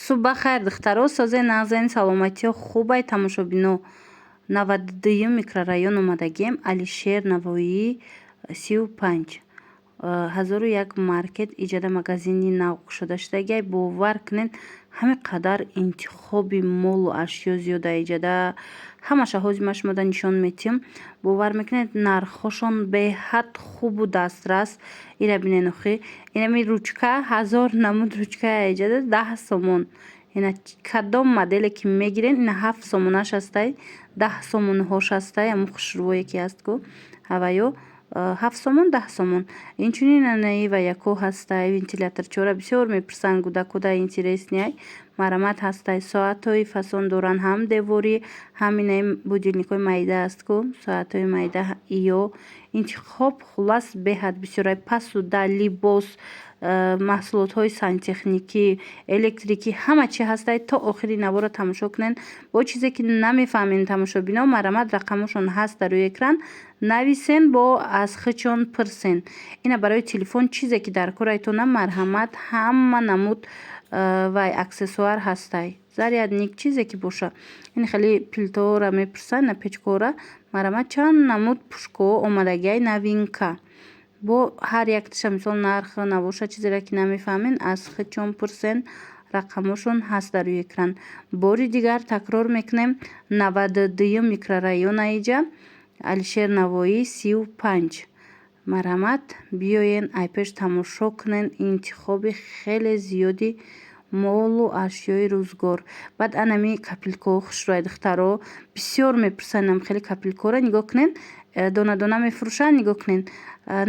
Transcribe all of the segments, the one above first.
Субҳ хайр, духтаро. Созаи нағзани саломатиё хубай тамошобино. 92 микрорайон омадагем. Алишер Навоӣ 35. 1001 маркет иҷода магазини нав кушода шудагиай. Бовар кунед ҳамин қадар интихоби молу ашё зиёда иҷода. Ҳамаша ҳозима шумода нишон метиҳем. Бовар мекунед нархҳошон беҳад хубу дастрас. Ира бинен охи. Инами ручка 1000 намуд ручкая иҷода 10 сомон. Ина кадом моделе ки мегирен ина 7 сомонаш ҳастай, 10 сомонҳош ҳастай. Аммо хушрӯе ки аст ку ҳаваё 7 сомон 10 сомон. Инчунин анаи ва яко ҳастай. Вентилятор чора бисёр мепурсанд гудакуда интересняй. Марамат ҳастай. Соатҳои фасон доранд, ҳам деворӣ, ҳам инаи будилникҳои майда аст ку соатҳои майда иё интихоб хулас беҳад бисёрай. Пасуда, либос, маҳсулотҳои сантехникӣ, электрикӣ ҳама чи ҳастай. То охири наворро тамошо кунед. Бо чизе ки намефаҳмед тамошобино, марамат рақамошон ҳаст дар рӯи экран. Нависен бо аз хичон пирсен. Ина барои телефон чизе ки дар корайтона марҳамат ҳама намуд вай аксессуар ҳастай. Зарядник чизе ки боша. Ин хеле пилтоора мепурсанд на печкора. Марамат чанд намуд пушкҳо омадагиай новинка. Бо ҳар якташа мисол нарх навоша чизеро ки намефаҳмед аз хичон пирсен рақамошон ҳаст дар рӯи экран. Бори дигар такрор мекунем. 92 микрорайон аиҷа Алишер Навоӣ 35. Марҳамат биёен айпеш тамошо кунен интихоби хеле зиёди молу ашёи рӯзгор. Баъд анами капилкаҳо хушрӯяи духтаро бисёр мепурсанд. Ам хеле капилкора нигоҳ кунед. Дона дона мефурӯшанд. Нигоҳ кунед.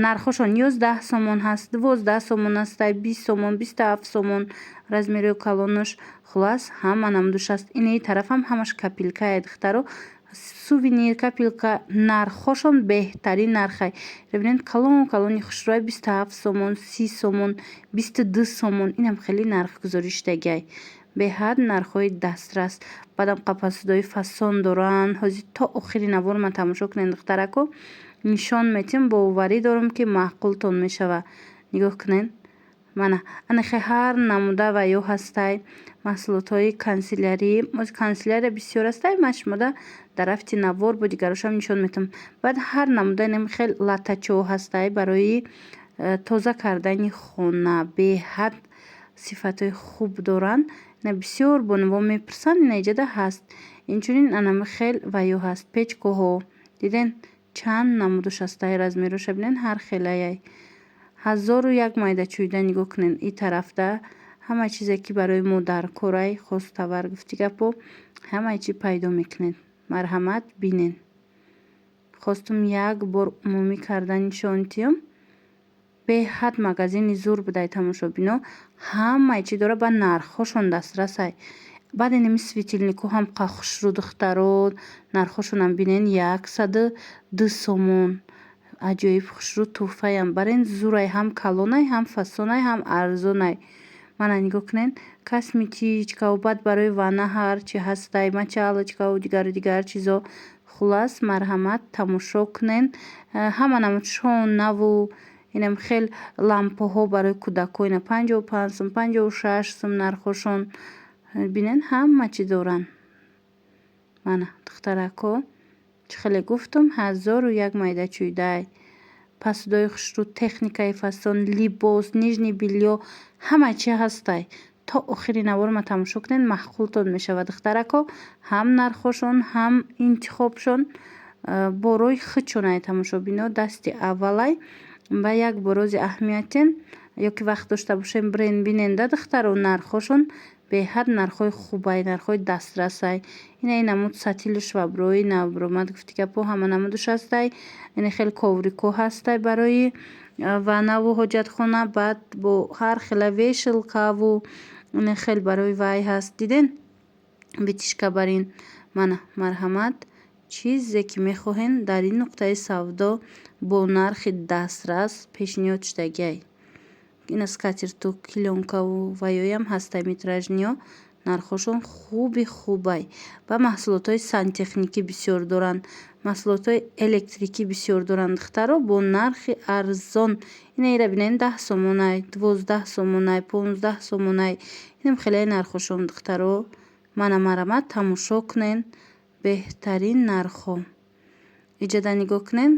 Нархошон 11 сомон ҳаст, 12 сомон ҳастай, 20 сомон, 27 сомон. Размери калонаш хулас ҳама намудуш аст. Инаи тарафам ҳамаш капилкае духтаро. Сувенир капилка нархошон беҳтарин нархай. Бибинед калон калони хушрӯяи 27 сомон, 30 сомон, 22 сомон. Инам хеле нархгузорӣ шудагиай. Беҳад нархҳои дастрас. Баъдам қапасудои фасон доранд. ҳозир то охири наворро ман тамошо кунед духтарако. нишон метиҳам. Боварӣ дорам ки маъқултон мешава. Нигоҳ кунед. Мана анахе ҳар намуда ва ё ҳастай. Маҳсулотҳои канцелярӣ. Канцелярия бисёр ҳастай. Ман шумода дар рафти навор бо дигарошам нишон метиҳам. Баъд ҳар намуда инам хел латачаҳо ҳастай барои тоза кардани хона. Беҳад сифатҳои хуб доранд. Ина бисёр бонувон мепурсанд. Ина иҷода ҳаст. Инчунин анами хел ва ё ҳаст. Печкаҳо диден чанд намудуш ҳастай. Размероша бинен ҳар хелаяй. 1001 майдачӯйда нигоҳ кунед. И тарафда ҳама чизе ки барои мо дар корай хостовар гуфти гапо ҳама чӣ пайдо мекунед. Марҳамат бинен. Хостум як бор умумӣ кардан нишон диҳам. Беҳад магазини зур будай тамошобино. Ҳама чӣ дора ба нархҳошон дастрасай. Баъд инами светилникҳо ҳам хушрӯ духтаро. Нархҳошонам бинен 102 сомон. Аҷоиб хушрӯ тӯҳфаям. Барен зурай ҳам калонай, ҳам фасонай, ҳам арзонай. Мана нигоҳ кунед. Косметичкао баъд барои ванна ҳар чи ҳастай. Мочалочкао дигару дигар чизо. Хулас марҳамат тамошо кунед. Ҳама намудшон наву. Инам хел лампаҳо барои кӯдако ина 55 сум, 56 сум нархошон. Бинен ҳама чӣ доранд. Мана духтарако чӣ хеле гуфтум 1001 майдачӯйдай. Пасудои хушрӯ, техникаи фасон, либос, нижни бельё ҳама чӣ ҳастай. То охири навор ма тамошо кунед. маъқултон мешава духтарако. Ҳам нархошон, ҳам интихобшон борои хичонай тамошобино. Дасти аввалай ва як борози аҳамиятен ё ки вақт дошта бошем бренд биненда духтаро. Нархошон беҳад нархҳои хубай, нархҳои дастрасай. Ина намуд сатили шваброи навбаромад гуфти гапо ҳама намудуш ҳастай. Ина хел коврико ҳастай барои ваннаву ҳоҷатхона. Баъд бо ҳар хела вешалкаву ина хел барои вай ҳаст. Диден битишка бар ин. Мана марҳамат чизе ки мехоҳен дар ин нуқтаи савдо бо нархи дастрас пешниҳод шудагиай. Ина скатерту клёнкаву ва ёям ҳастай метражниё нархошон хуби хубай. Ва маҳсулотҳои сантехникӣ бисёр доранд, маҳсулотҳои электрикӣ бисёр доранд. Духтаро бо нархи арзон. Ина бинен 10 сомонай, 12 сомонай, 15 сомонай. Инам хеле нархошон духтаро. Мана марамат тамошо кунен беҳтарин нархҳо. Иҷада нигоҳ кунен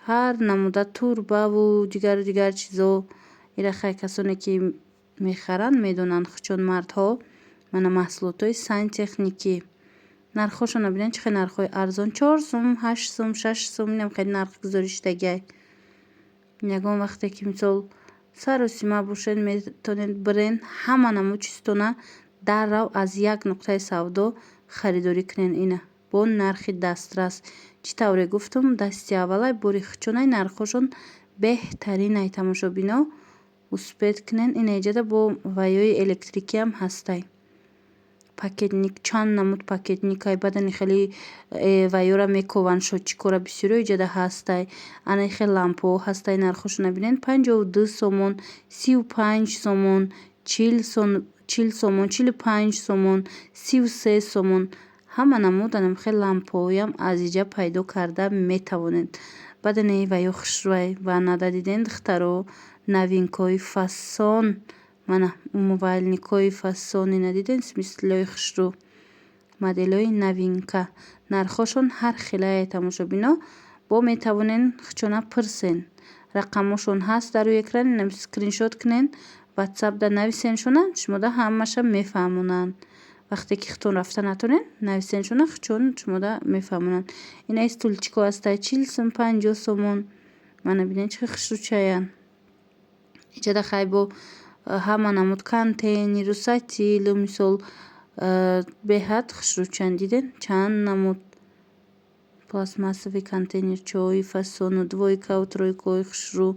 ҳар намуда турбаву дигар чизо. Ира хай касоне ки мехаранд медонанд хучон мардҳо. Мана маҳсулотҳои сантехникӣ. Нархҳошона бинен чӣ хел нархҳои арзон. 4 сум, 8 сум, 6 сум. Инам хеле нарх гузориштагиай. Ягон вақте ки мисол саросима бошед метавонед бирен ҳама намуд чизтона даррав аз як нуқтаи савдо харидорӣ кунен. Ина бо нархи дастрас. Чӣ тавре гуфтум дасти аввалай бори хучонай нархҳошон беҳтаринай. Тамошобино успед кунен. Ина иҷада бо вайёи электрикиам ҳастай. Пакетник чанд намуд пакетникай бадани хеле вайёра мекованд шочикора бисёриё иҷада ҳастай. Ана хел лампао ҳастай. нархҳошона бинен 52 сомон, 35 сомон, 40 сомон, 45 сомон, 33 сомон. Ҳама намуд анам хел лампаоям аз иҷа пайдо карда метавонед. Бадани вайё хушрӯай ва нададиден духтаро новинкаҳои фасон. Мана мобайлникҳои фасони надиден смислҳои хушрӯ. Моделҳои новинка. Нархҳошон ҳар хелае. Тамошобино бо метавонен хучона пирсен. Рақамҳошон ҳаст дар рӯи экран. Инам скриншот кунен ватсапда нависеншона шумода ҳамаша мефаҳмонанд. Вақте ки хутон рафта натонен нависеншона хучон шумода мефаҳмонанд. Ина стулчико ҳастай 40 сум, 50 сомон. Мана бинен чӣ хел хушрӯчаян. Иҷада хай бо ҳама намуд контейнеру сатилу мисол беҳад хушрӯчанд. Диден чанд намуд пластмассовый контейнерчаҳои фасону двойкаву тройкаҳои хушрӯ.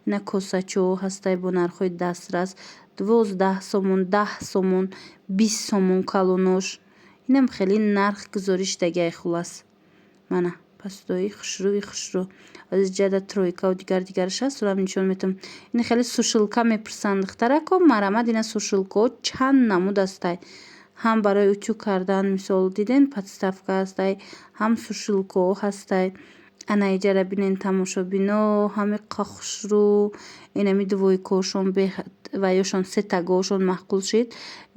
Ина косачаҳо ҳастай бо нархҳои дастрас. 12 сомон, 10 сомон, 20 сомон калонош. Инам хеле нарх гузориштагиай хулас. Мана пастӯи хушрӯ. Аз иҷада тройкаву дигараш ҳаст. Рам нишон метам. Ина хеле сушилка мепирсанд духтарако. марамад ина сушилкаҳо чанд намуд ҳастай. ҳам барои утюг кардан мисол диден подставка ҳастай, ҳам сушилкаҳо ҳастай. Ана иҷара бинен тамошобино ҳами хушрӯ. Инами двойкаҳошон вайёшон сетагаҳошон маъқул шид.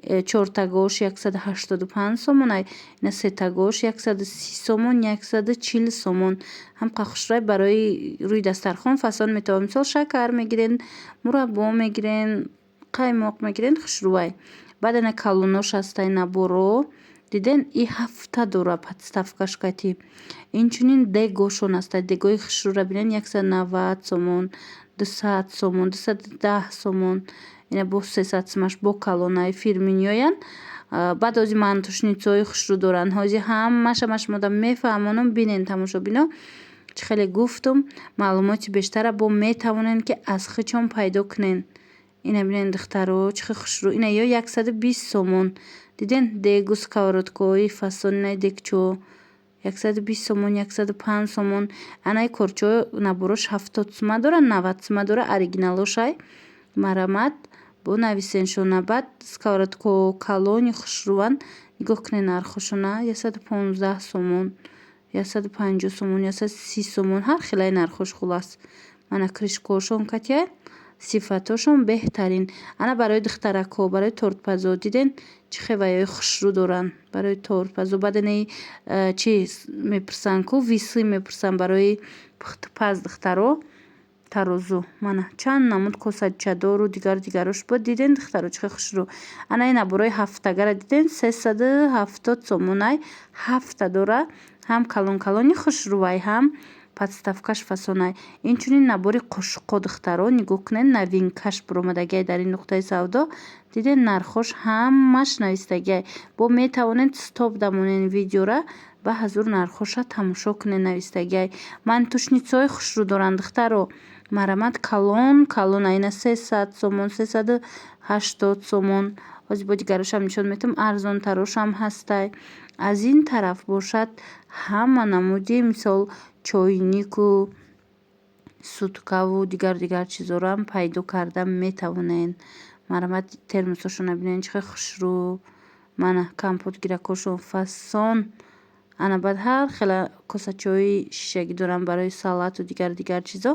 4 тагаҳош 185 сомонай. Ина сетагаҳош 130 сомон, 140 сомон. ҳам хушрӯай барои рӯи дастархон фасон метавон. Мисол шакар мегирен, мураббо мегирен, қаймоқ мегирен хушрӯай. Баъд ана калонош ҳастай наборо. Диден и 7 дора подставкаш кати. Инчунин дегошон ҳастай. Дегои хушрӯра бинен 190 сомон, 200 сомон, 210 сомон. Ина бо 300 сомаш бо калонай фирминиёян. Баъд ози мантушницаҳои хушрӯ доранд. ҳози ҳамаша шумода мефаҳмонам. бинен тамошобино чӣ хеле гуфтум маълумоти бештара бо метавонен ки аз хичон пайдо кунен. Ина бинен духтаро чӣ хел хушрӯ. Ина ё 120 сомон. Диден дегу сковородкаҳои фасонинай дегчаҳо 120 сомон, 105 сомон. Анаи корчаҳо наборош 70 сума дора, 90 сума дора. оригиналошай марамад бо нависеншона. баъд сковородкаҳо калони хушрӯанд. нигоҳ кунен нархҳошона 115 сомон, 150 сомон, 130 сомон. ҳар хелаи нархҳош хулас. Мана кришкаҳошон катя сифатҳошон беҳтарин. Ана барои духтаракҳо, барои тортпазо диден чӣ хел вайёи хушрӯ доранд. Барои тортпазо бадани чӣ мепирсанд ку висли мепирсанд барои пухтупаз духтаро тарозу. Мана чанд намуд косачадору дигарош бо диден духтаро чӣ хел хушрӯ. Ана ин наборои 7-тагара диден 370 сомонай. 7 дора. ҳам калони хушрӯай, ҳам подставкаш фасонай. Инчунин набори қошуқҳо духтаро нигоҳ кунен новинкаш биромадагиай дар ин нуқтаи савдо. диден нархҳош ҳамаш навистагиай. бо метавонед стоп дамонен видеора ва ҳазур нархҳоша тамошо кунен навистагиай. мантушницаҳои хушрӯ доранд духтаро. марамад калон айна 300 сомон, 380 сомон. ҳози бо дигарошам нишон метам арзонтарошам ҳастай. аз ин тараф бошад ҳама намуди мисол чойнику суткаву дигар чизоram пайдо карда метавонен. марамад термосошона бинен чӣ хел хушрӯ. мана компотгиракошон фасон ана баъд ҳар хела косачаҳои шишагӣ дорам барои салату дигар чизо.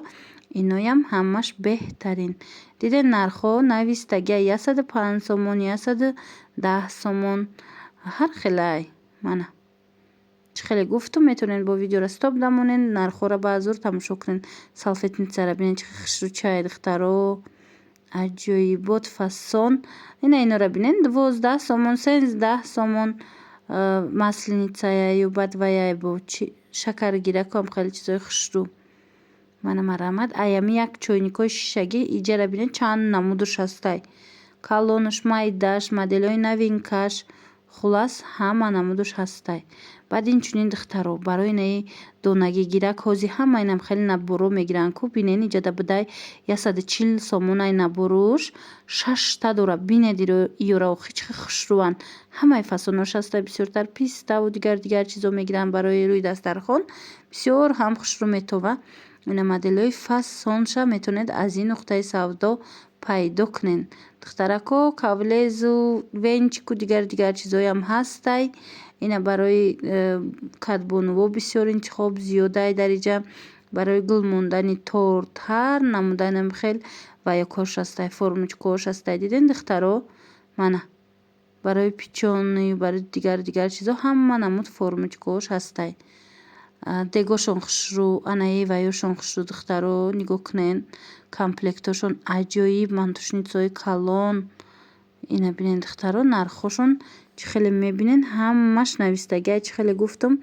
Иноям ҳамаш беҳтарин. Дидед нархҳо навистагия 105 сомон, 110 сомон, ҳар хелай. Мана чӣ хеле гуфтум, метавонед бо видеора стоп намонед, нархҳоро баъзур тамошо кунед. Салфетницаро бинед чӣ хушрӯчае духтаро, аҷоибот фасон. Инора бинед 12 сомон, 13 сомон масленицая ё бадвая бо шакаргиракам хеле чизои хушрӯ. Мана марҳамат аями як чойникҳои шишагӣ иҷара бинед чанд намудуш ҳастай. Калонуш, майдаш, моделҳои новинкаш, хулас ҳама намудуш ҳастай. Баъд инчунин духтаро барои инаи донагигирак ҳози ҳама инам хеле наборо мегиранд ку. Бинед иҷада будай 140 сомон ай наборуш 6 дора. Бинед иёрао чӣ хушрӯанд. Ҳамаи фасонош ҳастай. Бисёртар пиставу дигар чизо мегиранд барои рӯи дастархон. Бисёр ҳам хушрӯ метова. Ина моделҳои фасонша метавонед аз ин нуқтаи савдо пайдо кунед. Духтарако кавлезу венчику дигар чизоям ҳастай. Ина барои кадбонуво бисёр интихоб зиёдай дариҷа. Барои гул мондани торт ҳар намуданам хел ваякош ҳастай, формочкаош ҳастай. Дидед духтаро, мана барои печёни барои дигар чизо ҳама намуд формочкаош ҳастай. Дегошон хушрӯ, анаеваёшон хушрӯ духтаро нигоҳ кунед. Комплектошон аҷоиб, мантушницаҳои калон. Ина бинед духтаро нархҳошон чӣ хеле мебинед ҳамаш навистагия. Чӣ хеле гуфтум,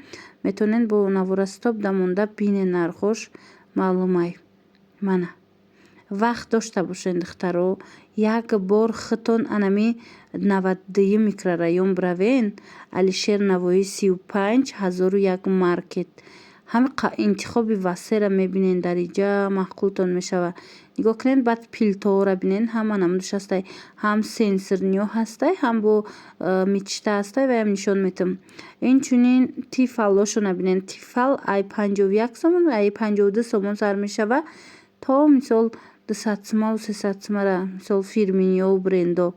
метавонед бо навора стоп дамонда бинед нархҳош маълумай. Мана вақт дошта бошед духтаро. Як бор хитон анами 92 микрорайон биравен. Алишер Навоӣ 35 1001 маркет. Ҳами интихоби васеъра мебинед, дариҷа маъқултон мешава. Нигоҳ кунед баъд пилтоора бинед ҳама намудаш ҳастай. Ҳам сенсорниё ҳастай, ҳам бо мичта ҳастай ваям нишон метавам. Инчунин тифаллошона бинед. Тифал ай 51 сомон, ай 52 сомон сар мешава. То мисол 200 сомаву 300 сомара мисол фирминиё брендо.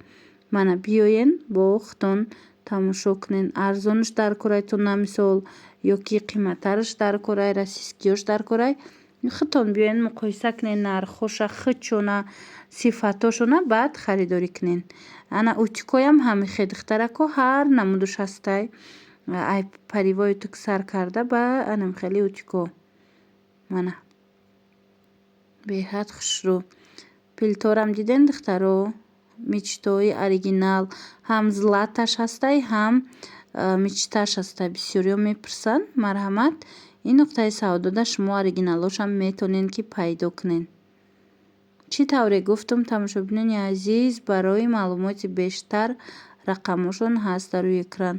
Мана биёен бо хитон тамошо кунед. Арзонаш дар корайтон на мисол ё ки қиматтараш дар корай, расискиёш дар корай. Хитон биёен муқоиса кунед нархҳоша хитшона, сифатошона, баъд харидорӣ кунед. Ана утикоям ҳамихе духтарако ҳар намудуш ҳастай. Ай паривои тук сар карда ба анам хеле утико. Мана беҳад хушрӯ. Пилторам диден духтаро, мичтаҳои оригинал, ҳам златаш ҳастай, ҳам мичташ ҳастай. Бисёриё мепурсанд. Марҳамат ин нуқтаи савдода шумо оригиналошам метавонед ки пайдо кунед. Чӣ тавре гуфтум, тамошобинони азиз, барои маълумоти бештар рақамошон ҳаст дар рӯи экран.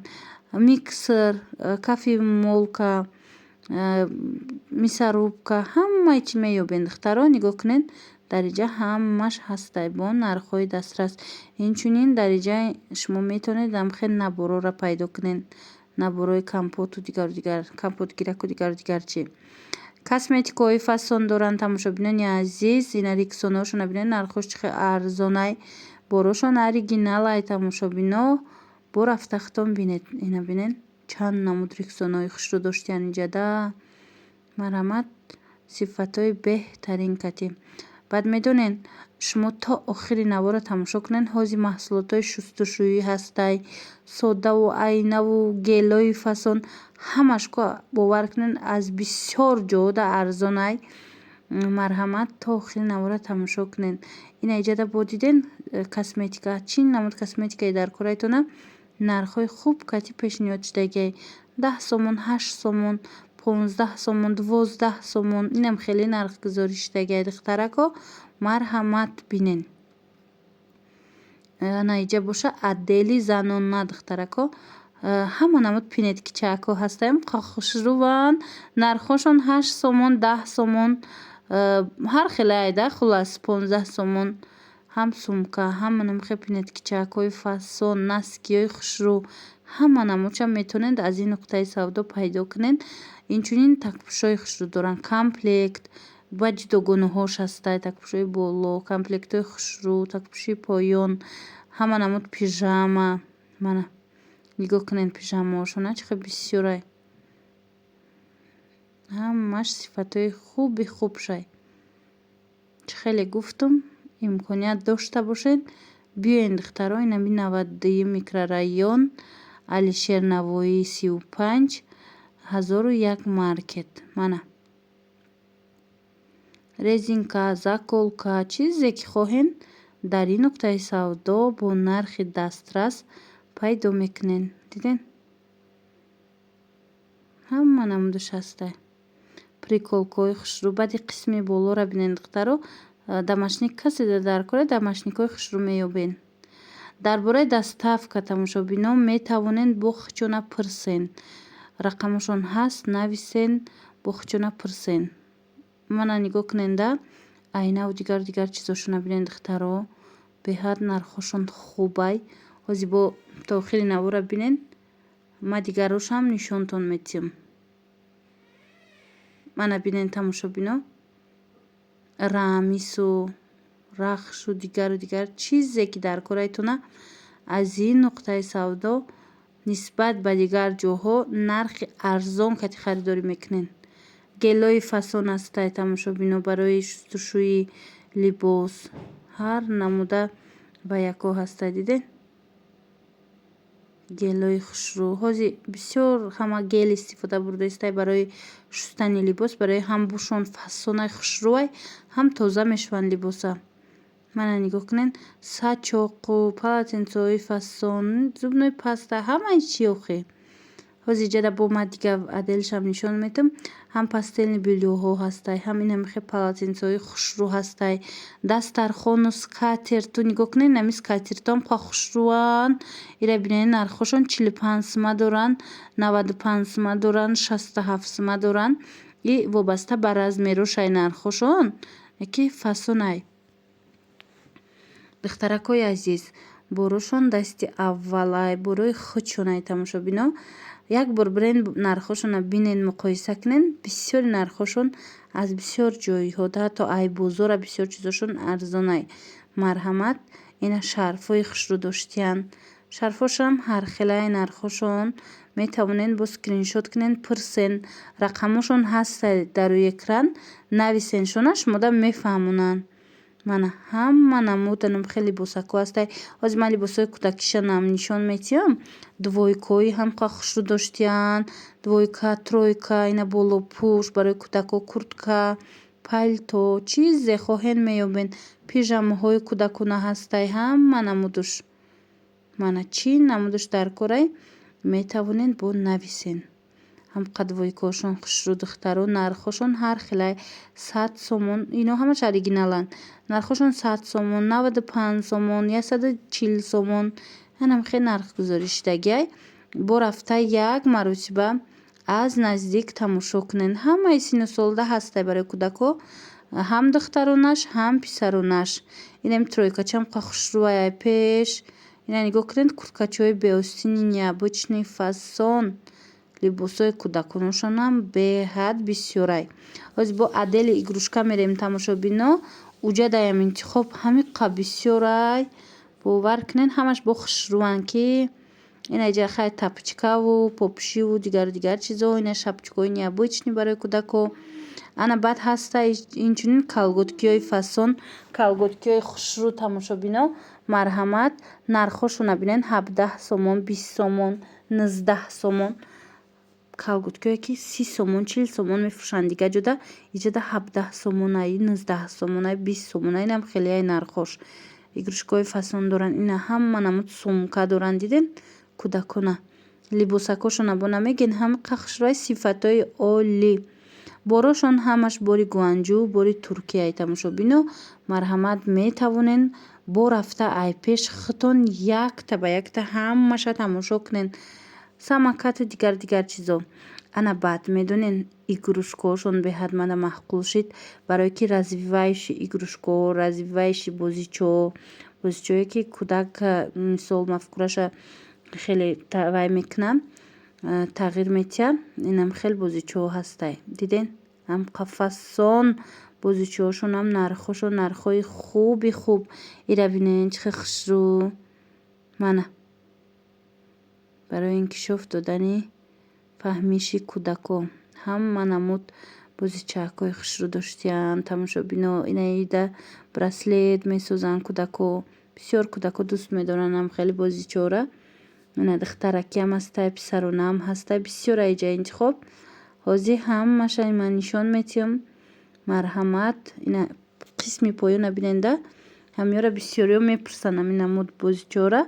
Миксер, кофемолка, мисорубка, ҳамаи чӣ меёбед духтаро. нигоҳ кунед дариҷа ҳамаш ҳастай бо нархҳои дастрас. Инчунин дариҷа шумо метавонед амхел наборора пайдо кунед. Наборои компоту дигар компотгираку дигар чӣ. Косметикаҳои фасон доранд тамошобинони азиз. Ина рексонаошона бинед нархҳош чӣ хеле арзонай. Борошон оригиналай тамошобино. Бо рафта хитон бинед. Ина бинед чанд намуд рексонаҳои хушрӯ доштиян иҷада. Марҳамат сифатҳои беҳтарин кати. Баъд медонед шумо то охири навора тамошо кунед. ҳози маҳсулотҳои шустушӯӣ ҳастай. Соддаву айнаву гелҳои фасон ҳамаш ко бовар кунед аз бисёр ҷоҳода арзонай. Марҳамат то охири навора тамошо кунед. Ина иҷада бо диден косметика чӣ намуд косметикае дар корайтона нархҳои хуб кати пешниҳод шудагиай. 10 сомон, 8 сомон, 15 сомон, 12 сомон. Инам хеле нархгузорӣ шудагиай духтарако. Марҳамат бинед. Ана иҷа боша отдели занона духтарако. ҳама намуд пинеткичаакҳо ҳастаем. хушрӯванд. Нархҳошон 8 сомон, 10 сомон, ҳар хеле айда хулас 15 сомон. ҳам сумка, ҳама намухе пинеткичаакҳои фасон, носкиҳои хушрӯ, ҳама намудша метавонед аз ин нуқтаи савдо пайдо кунед. Инчунин такпӯшҳои хушрӯ доранд. Комплект ба ҷудогонаҳош ҳастай. Такпӯшҳои боло, комплектҳои хушрӯ, такпӯши поён, ҳама намуд пижама. Мана нигоҳ кунед пижамаҳошона чӣ хеле бисёрай. ҳамаш сифатҳои хуби хубшай. чӣ хеле гуфтум имконият дошта бошед биёед духтаро инами 92 микрорайон Алишер Навоӣ 35 1001 маркет. мана резинка, заколка, чизе ки хоҳен дар ин нуқтаи савдо бо нархи дастрас пайдо мекунед. диден ҳама намудаш ҳастай. приколкаҳои хушрӯ. баъди қисми болора бинед духтаро дамашник каседа дар кора дамашникҳои хушрӯ меёбед. дар бораи доставка тамошобинон метавонед бо хичона пурсен. рақамашон ҳаст нависен бо хичона пурсен. мана нигоҳ куненда айнаву дигар чизошона бинед духтаро беҳад нархошон хубай. ҳозир бо то охири навора бинед. ма дигарошам нишонтон метиҳам. мана бинед тамошобино рамису рахшу дигару чизе ки дар корайтона аз ин нуқтаи савдо нисбат ба дигар ҷоҳо нархи арзон кати харидорӣ мекунед. гелои фасон ҳастай тамошобино барои шустушӯи либос ҳар намуда ба яко ҳастай. дидед гелои хушрӯ ҳозир бисёр ҳама гел истифода бурдаистай барои шустани либос барои ҳам бушон фасонаи хушрӯай ҳам тоза мешаванд либоса. мана нигоҳ кунед сачоқу полотенцоҳои фасон зубнои паста ҳамаи чӣ охе. ҳозир ҷада бо ма дигар аделшам нишон метам. ҳам пастелни биллиёҳо ҳастай ҳам инамихе полотенцоҳои хушрӯ ҳастай. дастархону скатерту нигоҳ кунед нами скатертам ха хушрӯан. ира бинед нархошон 45 сима доранд 95 сима доранд 67 сима доранд. и вобаста ба размерошай нархошон яки фасонай. духтаракҳои азиз борошон дасти аввалай борои худшонай тамошобино як бор бирен нархошона бинед муқоиса кунед. бисёри нархошон аз бисёр ҷойҳо ҳатто айбозора бисёр чизошон арзонай. марҳамат ина шарфҳои хушрӯ доштиян. шарфҳошам ҳархелай нархошон метавонед бо скриншот кунед пурсен. рақамошон ҳастай дар рӯи экран нависен шона шумода мефаҳмонанд. мана ҳама намуданам хеле либосако ҳастай. ҳозир ман либосҳои кӯдакишанам нишон метиҳам. двойкаҳои ҳамқа хушрӯ доштиянд. двойка тройка ина болопӯш барои кӯдако куртка палто чизе хоҳед меёбед. пижамаҳои кӯдакона ҳастай ҳама намудуш. мана чӣ намудуш дар корай метавонед бо нависен. ҳамқа двойкаҳошон хушрӯ духтаро нархошон ҳархелай 100 сомон. ино ҳамаш оригиналанд. нархошон 100 сомон 95 сомон 140 сомон. янам хеле нархгузорӣ шудагиай. бо рафта як маротиба аз наздик тамошо кунед. ҳамаи сину солда ҳастай барои кӯдако ҳам духтаронаш ҳам писаронаш. инам тройкачам қа хушрӯай пеш. ина нигоҳ кунед курткачаҳои беостини необычный фасон. либосҳои кӯдаконашонам беҳад бисёрай. ҳозир бо адели игрушка мерем тамошобино. уҷадаям интихоб ҳамиқа бисёрай. бовар кунед ҳамаш бо хушрӯан ки ина иҷа хай тапочкаву попшиву дигар чизо. ина шапчикҳои необычный барои кӯдако. ана баъд ҳастай инчунин калготкиҳои фасон калготкиҳои хушрӯ тамошобино. марҳамат нархошона бинед 17 сомон 20 сомон 19 сомон. калготкиҳое ки 30 сомон 40 сомон мефурӯшанд дига ҷода иҷода 17 сомонай 19 сомонай 20 сомонай инам хелеай нархош. игрушкаҳои фасон доранд. ина ҳама намуд сумка доранд. диден кӯдакона либосакошона бо намегин ҳамиқа хушрӯай сифатҳои олӣ. борошон ҳамаш бори гуанҷӯ бори туркияй тамошобино. марҳамат метавонед бо рафта айпеш хитон якта ба якта ҳамаша тамошо кунед. самокату дигар чизо. ана баъд медонед игрушкаҳошон беҳад мана маҳқул шид барое ки развивающий игрушкаҳо развивающий бозичаҳое ки кӯдак мисол мафкураша хеле вай мекунад тағйир метиҳад. инам хеле бозичаҳо ҳастай. диден ҳамқа фасон бозичаҳошонам нархошон нархҳои хуби хуб. ира бинед чӣ хеле хушрӯ. мана барои инкишоф додани фаҳмиши кӯдакон. Ҳама намуд бозичаҳакҳои хушрӯ доштиянд. Тамошобино инаида браслет месозанд кӯдако. Бисёр кӯдако дӯст медоранд ам хеле бозичора. Ина духтаракиам ҳастай, писаронам ҳастай. Бисёр аиҷа интихоб. Ҳозир ҳамаша ман нишон метиҳам. Марҳамат. Ина қисми поёна биненда. Ҳамёра бисёриё мепурсанд ами намуд бозичора.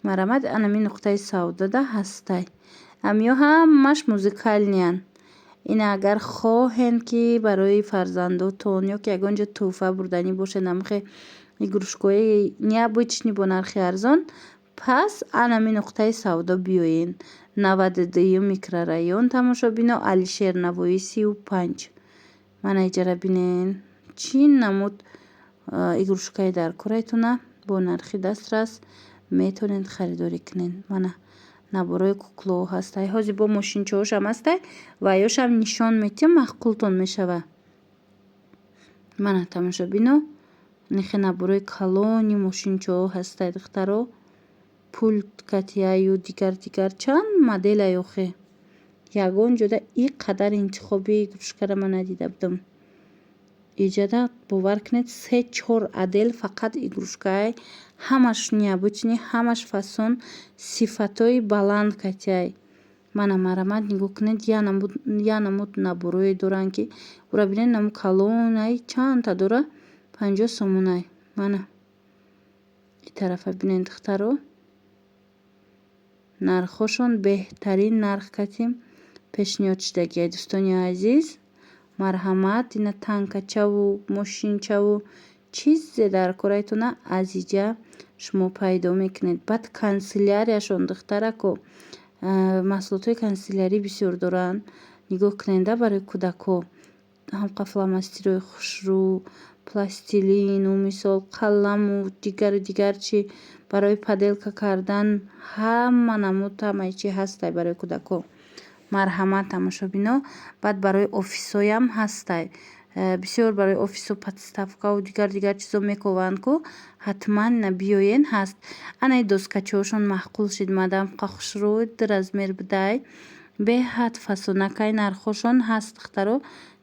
Марҳамат анами нуқтаи савдода ҳастай. Амиё ҳамаш музыкальниянд. Ина агар хоҳед ки барои фарзандотон ё ки ягон ҷо тӯҳфа бурданӣ бошед намихе игрушкаҳои необычный бо нархи арзон, пас анами нуқтаи савдо биёед. 92 микрорайон тамошобино Алишер Навоӣ 35. Мана иҷара бинен чӣ намуд игрушкаи дар корайтона бо нархи дастрас метавонед харидорӣ кунед. Мана наборои кукло ҳастай. Ҳозир бо мошинчаҳошам ҳастай ва ёшам нишон метиҳам, маъқултон мешава. Мана тамошобино нихе наборои калони мошинчаҳо ҳастай духтаро. Пульт катияю дигар чанд моделай охе. Ягон ҷода и қадар интихоби игрушкара ман надида будам. Иҷада бовар кунед 3-4 адел фақат игрушкаи ҳамаш необычный, ҳамаш фасон, сифатҳои баланд катяй. Мана марҳамат нигоҳ кунед я намуд наборое доранд ки ура бинед наму калонай чандта дора 50 сомонай. Мана и тарафа бинед духтаро. Нархошон беҳтарин нарх катим пешниҳодшудагиай. Дӯстони азиз, марҳамат ина танкачаву мошинчаву чизе дар корайтона аз иҷа шумо пайдо мекунед. Баъд канцелярияшон духтарако маҳсулотҳои канцелярӣ бисёр доранд. Нигоҳ кунед барои кӯдако ҳамқа фломастерои хушрӯ, пластилину, мисол қаламу дигар чӣ барои паделка кардан ҳама намуд ҳамаи чӣ ҳастай барои кӯдако. Марҳамат тамошобино. Баъд барои офисоям ҳастай. Бисёр барои офисо подставкаву дигар чизо мекованд ку ҳатман биёен ҳаст. Анаи доскачаҳошон маъқул шид мадам қахушрӯ размер бидай. Беҳад фасонакай нархошон ҳаст духтаро.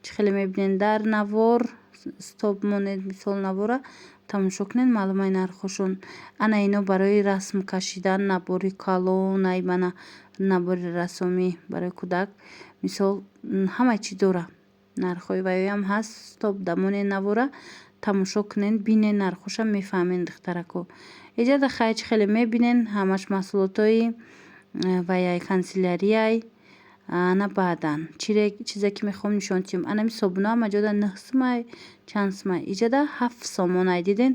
Чӣ хеле мебинед дар навор стоп монед мисол навора тамошо кунед маълумаи нархошон. Ана ино барои расм кашидан набори калон ай мана набори расомӣ барои кӯдак мисол ҳама чӣ дора. Нархҳои ваёям ҳаст. Стоп дамоне навора тамошо кунед бинед нархошам мефаҳмед духтарако. Иҷада хай чӣ хеле мебинен ҳамаш маҳсулотҳои ваяй канцелярияй. Ана баъдан чизе ки мехоҳам нишонтиҳам. Анами собуна ҳама ҷода 9 сомай чанд сомай. Иҷада 7 сомонай диден.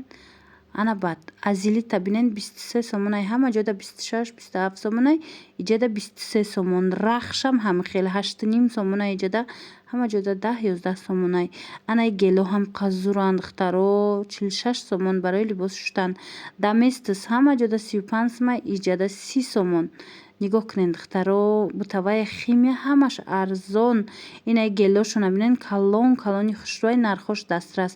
Ана баъд азилита бинен 23 сомонай ҳама ҷода 26-27 сомонай. Иҷада 23 сомон. Рахшам ҳамихел 8.5 сомонай. Иҷада ҳама ҷода 10-11 сомонай. Анаи гело ҳам қазуранд духтаро 46 сомон барои либос шуштан. Даместис ҳама ҷода 35 сомай. Иҷада 30 сомон. нигоҳ кунед духтаро бутаваи химия ҳамаш арзон. Инаи гелошона бинен калони хушрӯай нархош дастрас.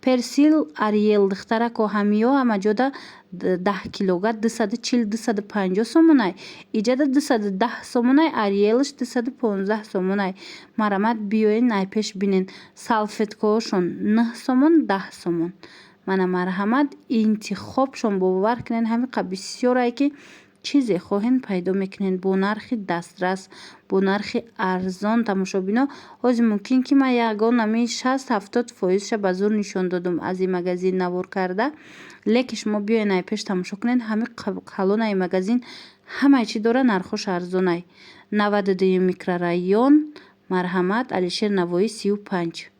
Персил Ариел духтарако ҳамиё ҳама ҷода 10 килога 240-250 сомонай. Иҷада 210 сомонай. Ариелш 215 сомонай. Марҳамат биёен айпеш бинен. Салфеткаҳошон 9 сомон 10 сомон. Мана марҳамат интихобшон бовар кунед ҳамиқа бисёрае ки чизе хоҳед пайдо мекунед бо нархи дастрас, бо нархи арзон. Тамошобино ҳозир мумкин ки ман ягон ами 60-70% ба зур нишон додум аз ин магазин навор карда. Лекин шумо биёед айпеш тамошо кунед ҳами калонаи магазин ҳамаи чӣ дора нархош арзонай. 92 микрорайон марҳамат Алишер Навоӣ 35.